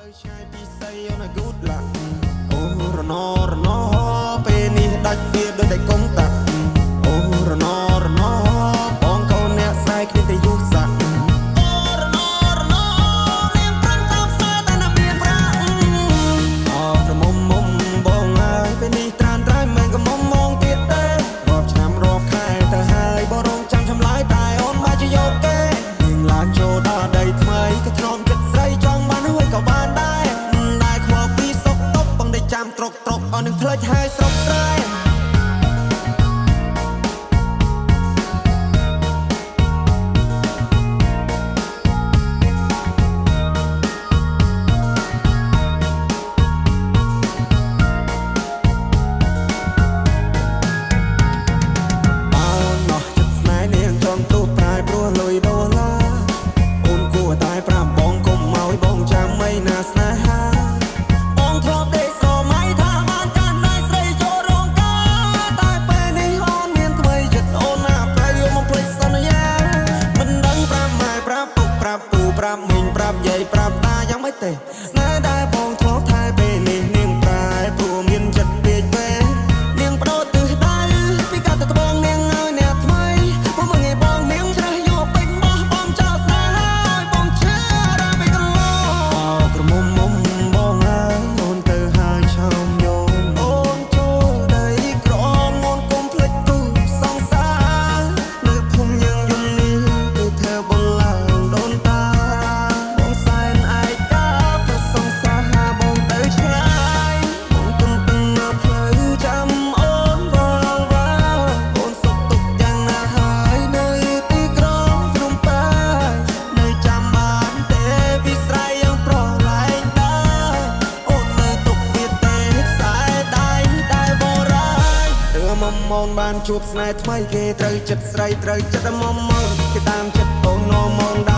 លើឆ្ងាយពីស័យអូនឲ្យ good luck អូរណរណពេលនេះដាច់វាដូចតែកុំតាក់អូរណរណបងកូនអ្នកស្រីគ្មានតែយុស័ក្តិអូរណរណនាងប្រាំងតាមផ្សារតែណាមានប្រាក់អោប្រមុំមុំបងហើយពេលនេះត្រានត្រៃមិនក៏មុំមងទៀតទេរាប់ឆ្នាំរាប់ខែទៅហើយបងរងចាំឆ្លើយតែអូនមកជាយកទេនាងឡើងចូលដល់ដីថ្មីក៏ធ្នមចិត្តស្រីចង់បានហើយក៏បានដែរខ្វល់ពីសុកតប់បងได้ចាំត្រុកអស់នឹងផ្លេចហើយស្រុកស្រែប្រាប់មីងប្រាប់យាយប្រាប់តាយ៉ាងម៉េចទេណែដែរបងធ្លាប់ថែពេលនេះនាងប្រែព្រោះមានចិត្តពេកពេនាងបដូរទិសដៅពីកាត់ទៅត្បូងនាងឲ្យអ្នកថ្មីមកមើលងាយបងនាងច្រេះយកពេញបោះបងចោលស្នេហ៍ហើយបងឈឺរ៉ាពេកកន្លងក្រមុំមុំបងហើយអូនទៅហើយឆោមយំអូនចូលដីក្រមអូនគុំភ្លេចទូសងសារនៅភូមិយើងយំនេះគឺធ្វើបងឡើងដូនតាមងបានជួបស្នេហ៍ថ្មីគេត្រូវចិត្តស្រីត្រូវចិត្តមុំមងគេតាមចិត្តអូននមង